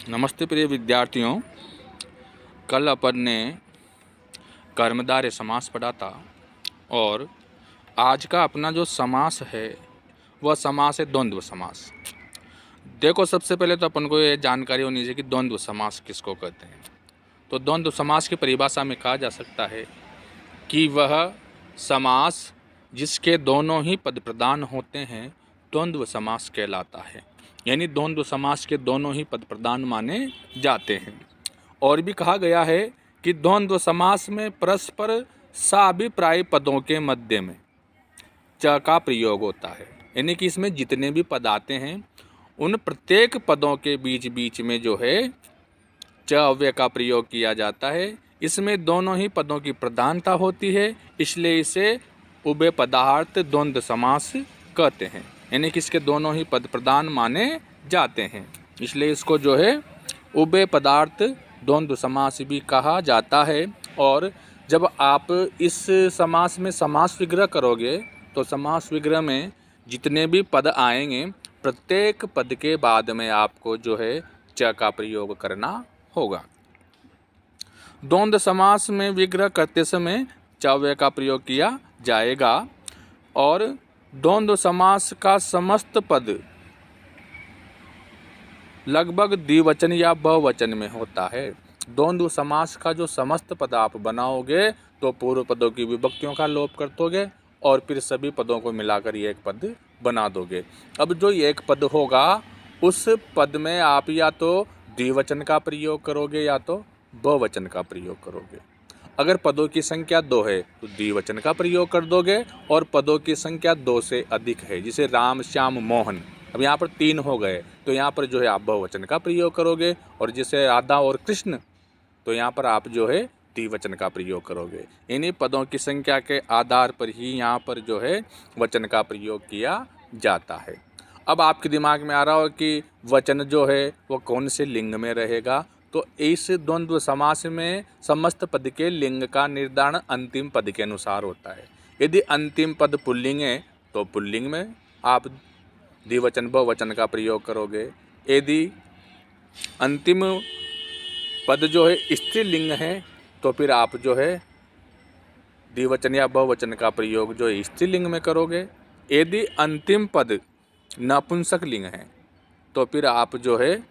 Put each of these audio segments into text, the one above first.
नमस्ते प्रिय विद्यार्थियों। कल अपन ने कर्मधारय समास पढ़ा था और आज का अपना जो समास है वह समास है द्वंद्व समास। देखो, सबसे पहले तो अपन को ये जानकारी होनी चाहिए कि द्वंद्व समास किसको कहते हैं। तो द्वंद्व समास की परिभाषा में कहा जा सकता है कि वह समास जिसके दोनों ही पद प्रधान होते हैं द्वंद्व समास कहलाता है। यानी द्वंद्व समास के दोनों ही पद प्रधान माने जाते हैं। और भी कहा गया है कि द्वंद्व समास में परस्पर साभिप्राय पदों के मध्य में च का प्रयोग होता है। यानी कि इसमें जितने भी पद आते हैं उन प्रत्येक पदों के बीच बीच में जो है च अव्यय का प्रयोग किया जाता है। इसमें दोनों ही पदों की प्रधानता होती है, इसलिए इसे उभय पदार्थ द्वंद्व समास कहते हैं। यानी कि इसके दोनों ही पद प्रधान माने जाते हैं, इसलिए इसको जो है उभय पदार्थ द्वंद्व समास भी कहा जाता है। और जब आप इस समास में समास विग्रह करोगे तो समास विग्रह में जितने भी पद आएंगे प्रत्येक पद के बाद में आपको जो है च का प्रयोग करना होगा। द्वंद्व समास में विग्रह करते समय च अव्यय का प्रयोग किया जाएगा और द्वंद्व समास का समस्त पद लगभग द्विवचन या बहुवचन में होता है। द्वंद्व समास का जो समस्त पद आप बनाओगे तो पूर्व पदों की विभक्तियों का लोप कर दोगे और फिर सभी पदों को मिलाकर एक पद बना दोगे। अब जो एक पद होगा उस पद में आप या तो द्विवचन का प्रयोग करोगे या तो बहुवचन का प्रयोग करोगे। अगर पदों की संख्या 2 है तो द्विवचन का प्रयोग कर दोगे और पदों की संख्या 2 से अधिक है, जैसे राम, श्याम, मोहन, अब यहाँ पर 3 हो गए तो यहाँ पर जो है आप बहुवचन का प्रयोग करोगे। और जैसे राधा और कृष्ण तो यहाँ पर आप जो है द्विवचन का प्रयोग करोगे। इन्हीं पदों की संख्या के आधार पर ही यहाँ पर जो है वचन का प्रयोग किया जाता है। अब आपके दिमाग में आ रहा हो कि वचन जो है वो कौन से लिंग में रहेगा, तो इस द्वंद्व समास में समस्त पद के लिंग का निर्धारण अंतिम पद के अनुसार होता है। यदि अंतिम पद पुल्लिंग है तो पुल्लिंग में आप द्विवचन बहुवचन का प्रयोग करोगे। यदि अंतिम पद जो है स्त्रीलिंग है तो फिर आप जो है द्विवचन या बहुवचन का प्रयोग जो है स्त्रीलिंग में करोगे। यदि अंतिम पद नपुंसक लिंग है तो फिर आप जो है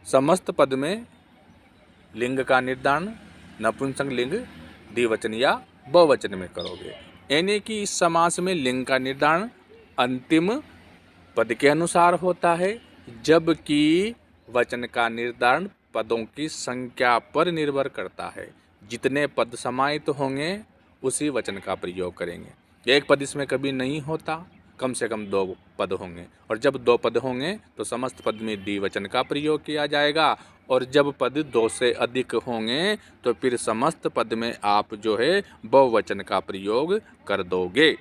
समस्त पद में लिंग का निर्धारण नपुंसक लिंग द्विवचन या बहुवचन में करोगे। यानी कि इस समास में लिंग का निर्धारण अंतिम पद के अनुसार होता है, जबकि वचन का निर्धारण पदों की संख्या पर निर्भर करता है। जितने पद समाहित होंगे उसी वचन का प्रयोग करेंगे। एक पद इसमें कभी नहीं होता, कम से कम 2 पद होंगे, और जब 2 पद होंगे तो समस्त पद में द्विवचन का प्रयोग किया जाएगा, और जब पद 2 से अधिक होंगे तो फिर समस्त पद में आप जो है बहुवचन का प्रयोग कर दोगे।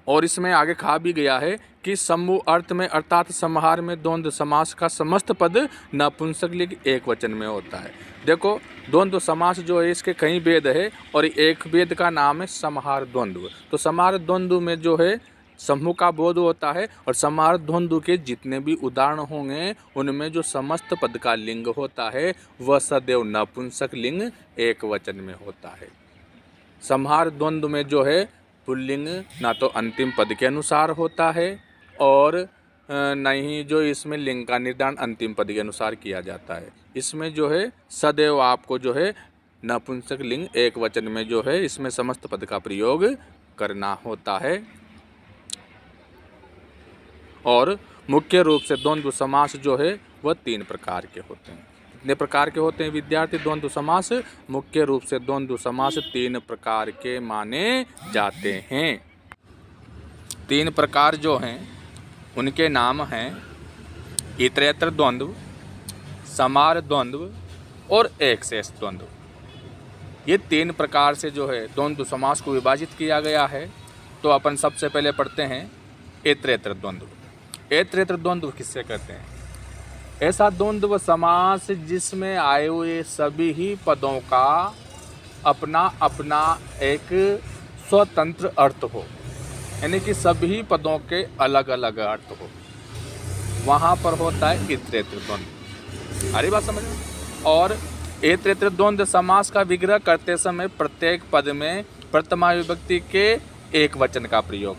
और इसमें आगे कहा भी गया है कि समूह अर्थ में अर्थात समाहार में द्वंद्व समास का समस्त पद नपुंसक लिंग एक वचन में होता है। देखो, द्वंद्व समास जो है इसके कई भेद है और एक भेद का नाम है समाहार द्वंद्व। तो समाहार द्वंद्व में जो है समूह का बोध होता है और समाहार द्वंद्व के जितने भी उदाहरण होंगे उनमें जो समस्त पद का लिंग होता है वह सदैव नपुंसक लिंग एक वचन में होता है। समाहार द्वंद्व में जो है पुल्लिंग ना तो अंतिम पद के अनुसार होता है और न ही जो इसमें लिंग का निर्धारण अंतिम पद के अनुसार किया जाता है। इसमें जो है सदैव आपको जो है नपुंसक लिंग एक वचन में जो है इसमें समस्त पद का प्रयोग करना होता है। और मुख्य रूप से द्वंद्व समास जो है वह 3 प्रकार के होते हैं। कितने प्रकार के होते हैं विद्यार्थी द्वंद्व समास? मुख्य रूप से द्वंद्व समास 3 प्रकार के माने जाते हैं। 3 प्रकार जो हैं उनके नाम हैं इतरेतर द्वंद्व, समाहार द्वंद्व और एक शेष द्वंद्व। ये 3 प्रकार से जो है द्वंद्व समास को विभाजित किया गया है। तो अपन सबसे पहले पढ़ते हैं इतरेतर द्वंद्व। इतरेतर द्वंद्व किससे कहते हैं? ऐसा द्वंद्व समास जिसमें आए हुए सभी ही पदों का अपना अपना एक स्वतंत्र अर्थ हो, यानी कि सभी पदों के अलग अलग अर्थ हो। वहाँ पर होता है इतरेतर द्वंद्व। अरे बात समझ में। और इतरेतर द्वंद्व समास का विग्रह करते समय प्रत्येक पद में प्रथमा विभक्ति के एक वचन का प्रयोग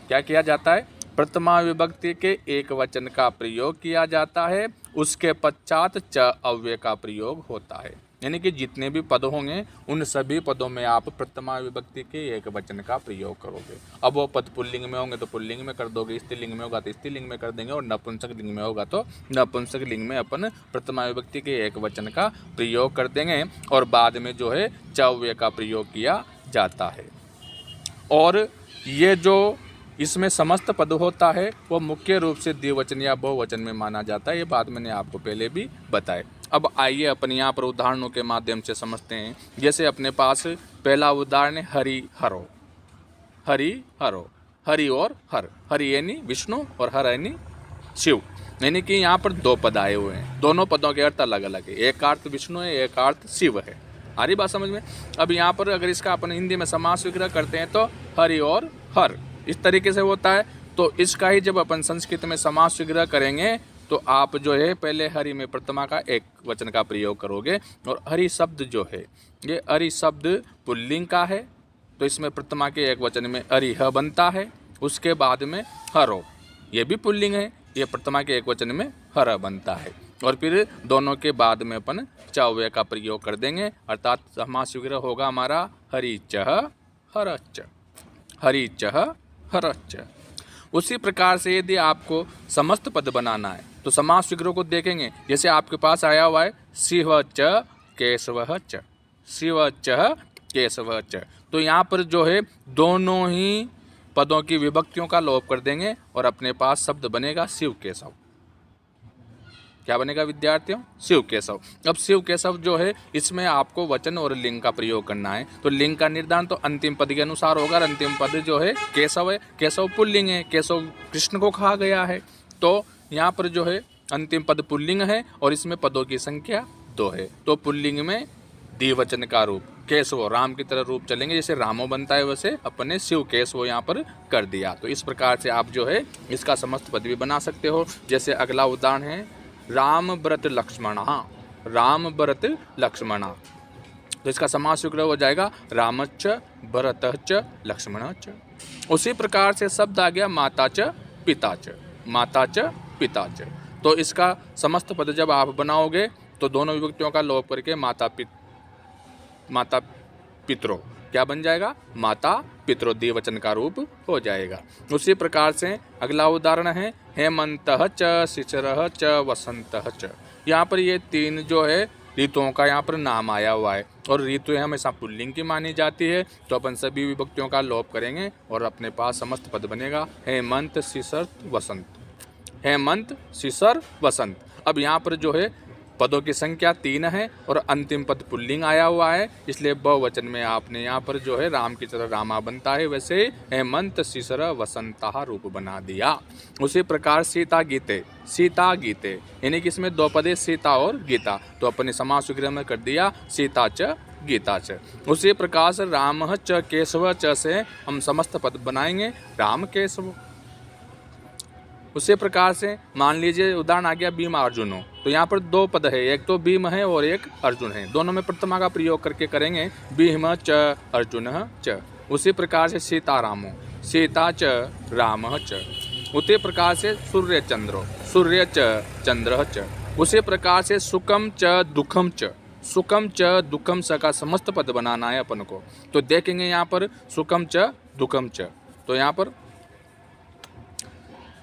क्या किया जाता है? प्रथमा विभक्ति के एक वचन का प्रयोग किया जाता है। उसके पश्चात च अव्यय का प्रयोग होता है। यानी कि जितने भी पद होंगे उन सभी पदों में आप प्रथमा विभक्ति के एक वचन का प्रयोग करोगे। अब वो पद पुल्लिंग में होंगे तो पुल्लिंग में कर दोगे, स्त्रीलिंग में होगा तो स्त्रीलिंग में कर देंगे, और नपुंसक लिंग में होगा तो नपुंसक लिंग में अपन प्रथमा विभक्ति के एक वचन का प्रयोग कर देंगे, और बाद में जो है च अव्यय का प्रयोग किया जाता है। और ये जो इसमें समस्त पद होता है वो मुख्य रूप से द्विवचन या बहुवचन में माना जाता है। ये बात मैंने आपको पहले भी बताया। अब आइए अपन यहाँ पर उदाहरणों के माध्यम से समझते हैं। जैसे अपने पास पहला उदाहरण है हरि हरो। हरि हरो, हरि और हर, हरि यानी विष्णु और हर यानी शिव। यानी कि यहाँ पर दो पद आए हुए हैं, दोनों पदों के अर्थ अलग अलग है। एक अर्थ विष्णु है, एक अर्थ शिव है। आ रही बात समझ में। अब यहाँ पर अगर इसका अपन हिंदी में समास विग्रह करते हैं तो हरि और हर इस तरीके से होता है। तो इसका ही जब अपन संस्कृत में समास विग्रह करेंगे तो आप जो है पहले हरि में प्रथमा का एक वचन का प्रयोग करोगे, और हरि शब्द जो है ये हरि शब्द पुल्लिंग का है, तो इसमें प्रथमा के एक वचन में हरिह बनता है। उसके बाद में हरो, ये भी पुल्लिंग है, ये प्रथमा के एक वचन में हर बनता है। और फिर दोनों के बाद में अपन च अव्यय का प्रयोग कर देंगे, अर्थात समास विग्रह होगा हमारा हरि चह हरच, हरि चह हरच। उसी प्रकार से यदि आपको समस्त पद बनाना है तो समास विग्रह को देखेंगे। जैसे आपके पास आया हुआ है शिव च केशव च, शिव च केशव च, तो यहाँ पर जो है दोनों ही पदों की विभक्तियों का लोप कर देंगे और अपने पास शब्द बनेगा शिव केशव। क्या बनेगा विद्यार्थियों? शिव केशव। अब शिव केशव जो है इसमें आपको वचन और लिंग का प्रयोग करना है, तो लिंग का निर्धारण तो अंतिम पद के अनुसार होगा। अंतिम पद जो है केशव है, केशव पुल्लिंग है, केशव कृष्ण को कहा गया है, तो यहाँ पर जो है अंतिम पद पुल्लिंग है और इसमें पदों की संख्या 2 है। तो पुल्लिंग में द्विवचन का रूप केशव, राम की तरह रूप चलेंगे, जैसे रामो बनता है वैसे अपने शिव केशव यहाँ पर कर दिया। तो इस प्रकार से आप जो है इसका समस्त पद भी बना सकते हो। जैसे अगला उदाहरण है राम व्रत लक्ष्मणा, राम व्रत लक्ष्मणा, तो इसका समास विग्रह हो जाएगा रामच्च भरतश्च लक्ष्मणश्च। उसी प्रकार से शब्द आ गया माता च पिता च, माता च पिता च, तो इसका समस्त पद जब आप बनाओगे तो दोनों विभक्तियों का लोप करके माता पितरो क्या बन जाएगा? माता पितरो, द्विवचन का रूप हो जाएगा। उसी प्रकार से अगला उदाहरण है हेमंतः च शिशिरः च वसंतः च। यहाँ पर ये 3 जो है ऋतुओं का यहाँ पर नाम आया हुआ है, और ऋतु हमेशा पुल्लिंग की मानी जाती है, तो अपन सभी विभक्तियों का लोप करेंगे और अपने पास समस्त पद बनेगा हेमंत शिशिर वसंत, हेमंत शिशिर वसंत। अब यहाँ पर जो है पदों की संख्या 3 है और अंतिम पद पुल्लिंग आया हुआ है, इसलिए बहुवचन में आपने यहाँ पर जो है राम की तरह रामा बनता है, वैसे हेमंत शिशिर वसंता रूप बना दिया। उसी प्रकार सीता गीते, सीता गीते, यानी कि इसमें 2 पद है सीता और गीता, तो अपने समास विग्रह में कर दिया सीता च गीता च। उसी प्रकार से राम च केशव च से हम समस्त पद बनाएंगे राम केशव। उसी प्रकार से मान लीजिए उदाहरण आ गया भीम अर्जुनो, तो यहाँ पर 2 पद है, एक तो भीम है और एक अर्जुन है, दोनों में प्रथमा का प्रयोग करके करेंगे भीम च अर्जुन च। उसी प्रकार से सीतारामो, सीता च राम च। उसी प्रकार से सूर्य चंद्रो, सूर्य च चंद्र च। उसी प्रकार से सुखम च दुखम च, सुखम च दुखम च का समस्त पद बनाना है अपन को, तो देखेंगे यहाँ पर सुखम च दुखम च, तो यहाँ पर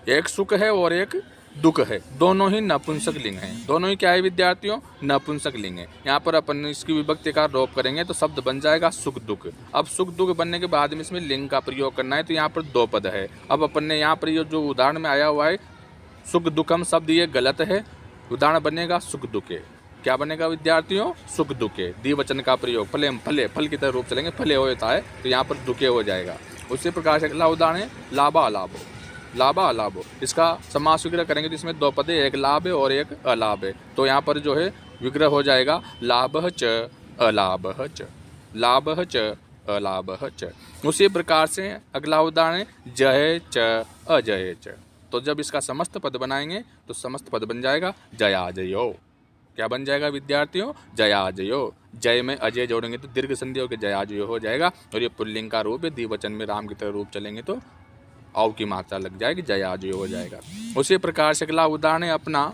एक सुख है और एक दुख है, दोनों ही नपुंसक लिंग हैं। दोनों ही क्या है विद्यार्थियों? नपुंसक लिंग है। यहाँ पर अपन इसकी विभक्ति का लोप करेंगे तो शब्द बन जाएगा सुख दुख। अब सुख दुख बनने के बाद में इसमें लिंग का प्रयोग करना है, तो यहाँ पर 2 पद है। अब अपन ने यहाँ पर ये जो उदाहरण में आया हुआ है सुख दुखम शब्द, ये गलत है, उदाहरण बनेगा सुख दुखे। क्या बनेगा विद्यार्थियों? सुख दुखे, द्विवचन का प्रयोग, फले फले, फल की तरह रूप चलेंगे, फले होता है तो यहाँ पर दुखे हो जाएगा। उसी प्रकार से अगला उदाहरण है लाभा अलाभो, लाभा अलाभो, इसका समास विग्रह करेंगे तो इसमें 2 पद है, एक लाभ है और एक अलाभ है, तो यहाँ पर जो है विग्रह हो जाएगा लाभः च अलाभः च, लाभः च अलाभः च। उसी प्रकार से अगला उदाहरण है जय च अजय च, तो जब इसका समस्त पद बनाएंगे तो समस्त पद बन जाएगा जयाजयो। क्या बन जाएगा विद्यार्थियों? जयाजयो। जय में अजय जोड़ेंगे तो दीर्घ संधि होकर जयाजयो हो जाएगा, और ये पुल्लिंग का रूप है, द्विवचन में राम की तरह रूप चलेंगे तो औ की मात्रा लग जाएगी, जयाजयो हो जाएगा। उसी प्रकार से अगला उदाहरण है अपना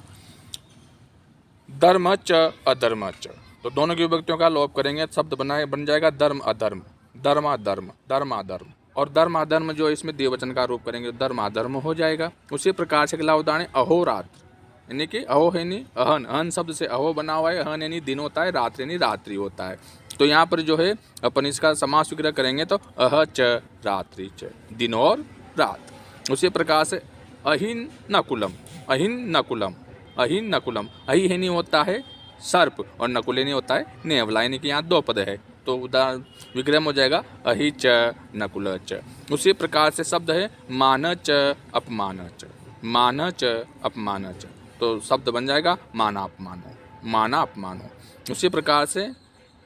धर्म च अधर्म च। तो दोनों की विभक्तियों का लोप करेंगे, शब्द बन जाएगा धर्म अधर्म, धर्म अधर्म, धर्म अधर्म, और धर्म अधर्म जो इसमें द्विवचन का रूप करेंगे धर्म अधर्म हो जाएगा। उसी प्रकार से अगला उदाहरण अहोरात्र, यानी कि अहो है नी अहन, अहन शब्द से अहो बना हुआ है, अहन यानी दिन होता है, रात्रि यानी रात्रि होता है। तो यहाँ पर जो है अपन इसका समास विग्रह करेंगे तो अह च रात्रि च, दिन और रात। उसी प्रकार से अहिन नकुलम, अहिन नकुलम, अहिन नकुलम, अहि है नहीं होता है सर्प और नकुल नहीं होता है नेवला, यानी कि यहाँ दो पद है, तो उदाहरण विग्रह हो जाएगा अहि च नकुल च। उसी प्रकार से शब्द है मान च अपमान च, मान च अपमान च, तो शब्द बन जाएगा माना अपमानो, माना अपमानो। उसी प्रकार से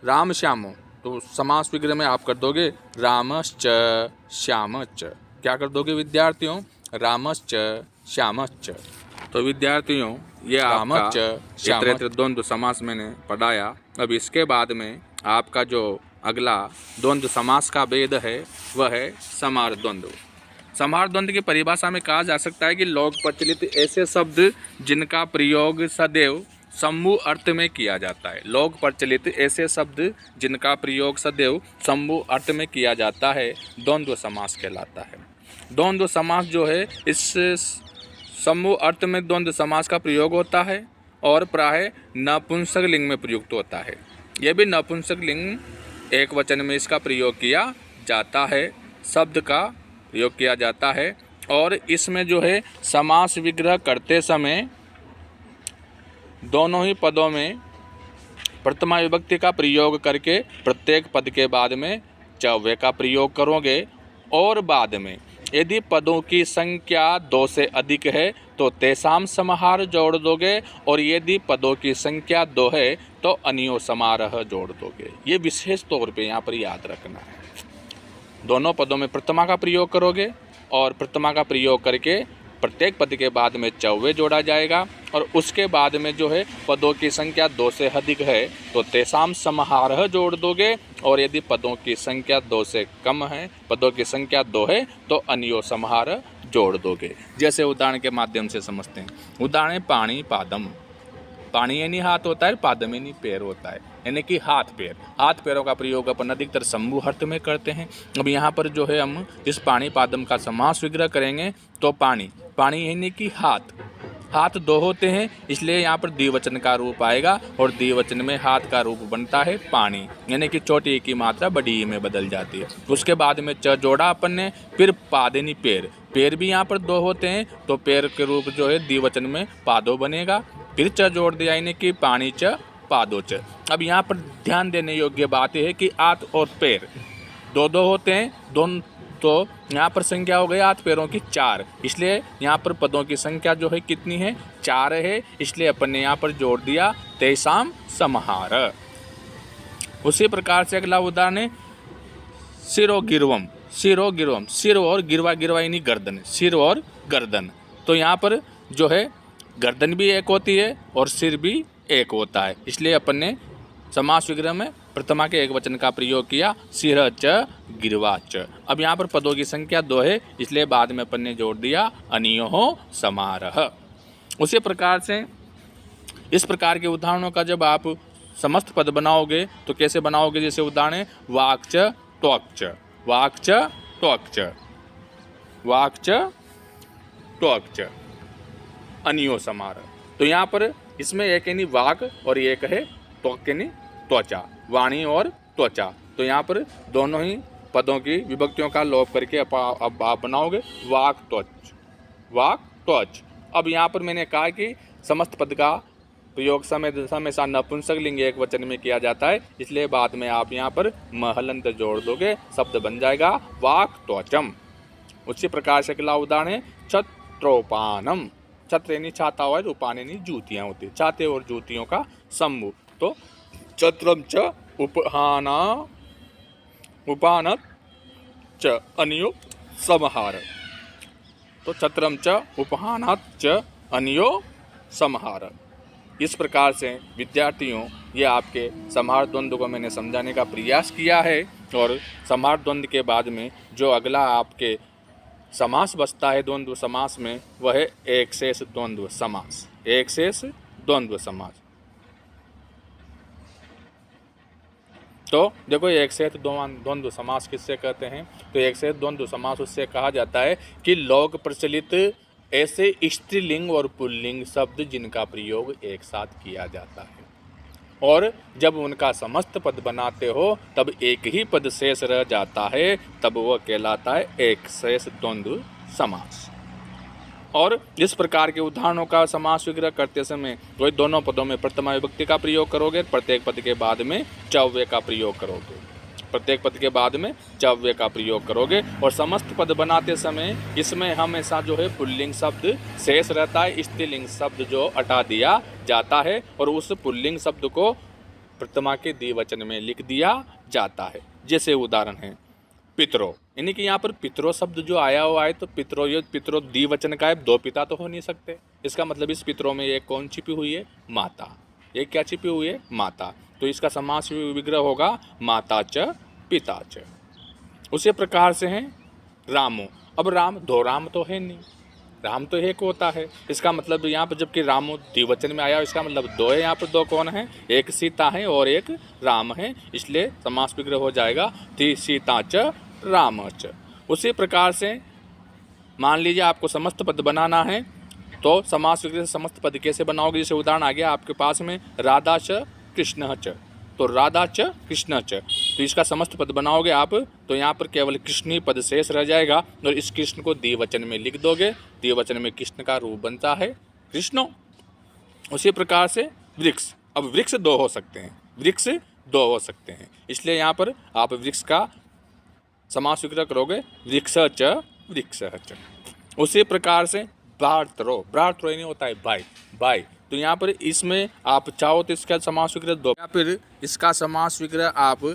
राम श्यामो, तो समास विग्रह में आप कर दोगे रामश्च श्यामश्च। क्या कर दोगे विद्यार्थियों? रामश्च श्यामश्च। तो विद्यार्थियों ये आपका इतरेतर द्वंद्व समास मैंने पढ़ाया। अब इसके बाद में आपका जो अगला द्वंद्व समास का भेद है वह है समार द्वंद्व। समार द्वंद्व की परिभाषा में कहा जा सकता है कि लोक प्रचलित ऐसे शब्द जिनका प्रयोग सदैव समूह अर्थ में किया जाता है। लोक प्रचलित ऐसे शब्द जिनका प्रयोग सदैव समूह अर्थ में किया जाता है द्वंद्व समास कहलाता है। द्वंद्व समास जो है इस समूह अर्थ में द्वंद्व समास का प्रयोग होता है और प्राय नपुंसक लिंग में प्रयुक्त होता है। यह भी नपुंसक लिंग एक वचन में इसका प्रयोग किया जाता है, शब्द का प्रयोग किया जाता है, और इसमें जो है समास विग्रह करते समय दोनों ही पदों में प्रथमा विभक्ति का प्रयोग करके प्रत्येक पद के बाद में चव्य का प्रयोग करोगे, और बाद में यदि पदों की संख्या 2 से अधिक है तो तेसाम समाहार जोड़ दोगे, और यदि पदों की संख्या 2 है तो अनियो समारह जोड़ दोगे। ये विशेष तौर पे यहाँ पर याद रखना है। दोनों पदों में प्रथमा का प्रयोग करोगे और प्रथमा का प्रयोग करके प्रत्येक पद के बाद में चौवे जोड़ा जाएगा, और उसके बाद में जो है पदों की संख्या 2 से अधिक है तो तेसाम समाहारः जोड़ दोगे, और यदि पदों की संख्या 2 से कम है, पदों की संख्या 2 है तो अनियो समाहार जोड़ दोगे। जैसे उदाहरण के माध्यम से समझते हैं। उदाहरण पाणी पादम, पाणी यानी हाथ होता है, पादम यानी पैर होता है, यानी कि हाथ पैर। हाथ पैरों का प्रयोग अपन अधिकतर समूह अर्थ में करते हैं। अब यहाँ पर जो है हम इस पाणी पादम का समास विग्रह करेंगे तो पाणी, पाणी यानी कि हाथ, हाथ 2 होते हैं इसलिए यहाँ पर द्विवचन का रूप आएगा, और द्विवचन में हाथ का रूप बनता है पाणी, यानी कि छोटी ई की मात्रा बड़ी ई में बदल जाती है। उसके बाद में च जोड़ा अपन ने, फिर पाद यानी पैर, पैर भी यहाँ पर 2 होते हैं तो पैर के रूप जो है द्विवचन में पादो बनेगा, फिर च जोड़ दिया यानी कि पाणी च पादो च। अब यहाँ पर ध्यान देने योग्य बात है कि हाथ और पैर 2-2 होते हैं, दोनों, तो यहाँ पर संख्या हो गई हाथ पैरों की 4, इसलिए यहाँ पर पदों की संख्या जो है कितनी है? 4 है, इसलिए अपन ने यहाँ पर जोड़ दिया तेसाम समाहार। उसी प्रकार से अगला उदाहरण है सिरो गिरवम, सिरो गिरवम, सिर और गिरवा, गिरवा यानी गर्दन, सिर और गर्दन। तो यहाँ पर जो है गर्दन भी एक होती है और सिर भी एक होता है, इसलिए अपन ने समास विग्रह में प्रथमा के एक वचन का प्रयोग किया सिर च गिरवा च। अब यहाँ पर पदों की संख्या 2 है इसलिए बाद में अपन ने जोड़ दिया अनियो समारह। उसी प्रकार से इस प्रकार के उदाहरणों का जब आप समस्त पद बनाओगे तो कैसे बनाओगे? जैसे उदाहरण है वाक् च त्वक् च, वाक् च त्वक् च, वाक् च त्वक् च, अनियो समारह। तो यहाँ पर इसमें एक यानी वाक और एक है त्वक यानी त्वचा, वाणी और त्वचा। तो यहाँ पर दोनों ही पदों की विभक्तियों का लोप करके अब आप बनाओगे वाक त्वच, वाक त्वच। अब यहाँ पर मैंने कहा कि समस्त पद का प्रयोग हमेशा नपुंसक लिंग एक वचन में किया जाता है, इसलिए बाद में आप यहाँ पर महलंत जोड़ दोगे, शब्द बन जाएगा वाक त्वचम। उसी प्रकार से अगला उदाहरण है छत्रोपानम, छत्र यानी छाता हुआ, रूपान यानी जूतियाँ होती है, छाते और जूतियों का समूह। तो छत्रम च उपहाना उपानत च अनियो समाहार। तो छत्रम च उपहानात् च अन्यो समहार। इस प्रकार से विद्यार्थियों, ये आपके समहार द्वंद्व को मैंने समझाने का प्रयास किया है। और समहार द्वंद्व के बाद में जो अगला आपके समास बचता है द्वंद्व समास में, वह है एक शेष द्वंद्व समास। एक शेष द्वंद्व समास। तो देखो, एक शेष द्वंद्व समास किससे कहते हैं? तो एक शेष द्वंद्व समास उससे कहा जाता है कि लोक प्रचलित ऐसे स्त्रीलिंग और पुल्लिंग शब्द जिनका प्रयोग एक साथ किया जाता है और जब उनका समस्त पद बनाते हो तब एक ही पद शेष रह जाता है, तब वह कहलाता है एक शेष द्वंद्व समास। और इस प्रकार के उदाहरणों का समास विग्रह करते समय वही दोनों पदों में प्रथमा विभक्ति का प्रयोग करोगे, प्रत्येक पद के बाद में चव्य का प्रयोग करोगे, प्रत्येक पद के बाद में चव्य का प्रयोग करोगे। और समस्त पद बनाते समय इसमें हमेशा जो है पुल्लिंग शब्द शेष रहता है, स्त्रीलिंग शब्द जो हटा दिया जाता है और उस पुल्लिंग शब्द को प्रथमा के द्विवचन में लिख दिया जाता है। जैसे उदाहरण है पितरो, यानी कि यहाँ पर पितरो शब्द जो आया हुआ है, तो पितरो, ये पितरो द्विवचन का है, दो पिता तो हो नहीं सकते। इसका मतलब इस पितरों में एक कौन छिपी हुई है? माता। एक क्या छिपी हुई है? माता। तो इसका समास विग्रह होगा माता च पिता च। उसी प्रकार से है रामो। अब राम, दो राम तो है नहीं, राम तो एक होता है। इसका मतलब यहाँ पर जबकि रामो द्विवचन में आया, इसका मतलब दो है। यहाँ पर दो कौन है? एक सीता है और एक राम है, इसलिए समास विग्रह हो जाएगा सीता च राम च। उसी प्रकार से मान लीजिए आपको समस्त पद बनाना है, तो समास विग्रह से समस्त पद कैसे बनाओगे? जैसे उदाहरण आ गया आपके पास में राधा च कृष्ण च, तो राधा च कृष्ण च, तो इसका समस्त पद बनाओगे आप, तो यहाँ पर केवल कृष्ण ही पद शेष रह जाएगा और इस कृष्ण को द्विवचन में लिख दोगे। द्विवचन में कृष्ण का रूप बनता है कृष्णो। उसी प्रकार से वृक्ष। अब वृक्ष दो हो सकते हैं, वृक्ष दो हो सकते हैं, इसलिए यहाँ पर आप वृक्ष का समास विग्रह करोगे वृक्ष च वृक्ष च। उसी प्रकार से भ्रातरो, भ्रातरो नहीं होता है भाई, भाई, तो यहाँ पर इसमें आप चाहो तो इसका समास विग्रह दो, या फिर इसका समास विग्रह आप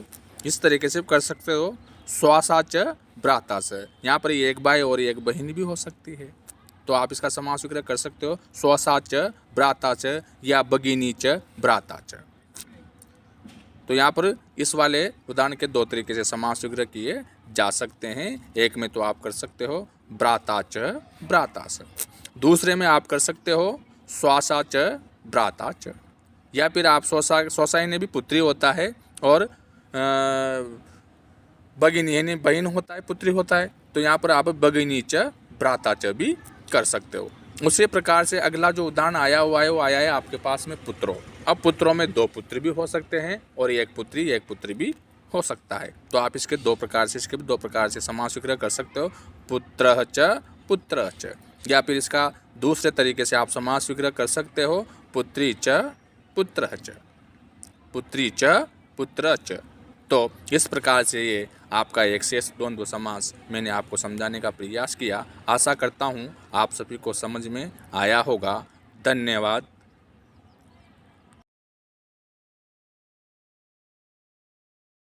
इस तरीके से कर सकते हो स्वासा च भ्राता से। यहाँ पर एक भाई और एक बहन भी हो सकती है, तो आप इसका समास विग्रह कर सकते हो स्वासा च भ्राता च या भगिनी च भ्राता च। तो यहाँ पर इस वाले उदाहरण के दो तरीके से समास विग्रह किए जा सकते हैं। एक में तो आप कर सकते हो भ्राता च भ्राता च, दूसरे में आप कर सकते हो स्वासा च भ्राता च, या फिर आप स्वसाई ने भी पुत्री होता है और भगिनी यानी बहन होता है, पुत्री होता है, तो यहाँ पर आप भगिनी च भ्राता च भी कर सकते हो। उसी प्रकार से अगला जो उदाहरण आया हुआ है वो आया है आपके पास में पुत्रों। अब पुत्रों में दो पुत्र भी हो सकते हैं और एक पुत्री भी हो सकता है, तो आप इसके दो प्रकार से समास विग्रह कर सकते हो पुत्रः च पुत्रः च, या फिर इसका दूसरे तरीके से आप समास विग्रह कर सकते हो पुत्री च पुत्रः च, पुत्री च पुत्रः च। तो इस प्रकार से ये आपका एक शेष द्वंद्व समास मैंने आपको समझाने का प्रयास किया। आशा करता हूँ आप सभी को समझ में आया होगा। धन्यवाद।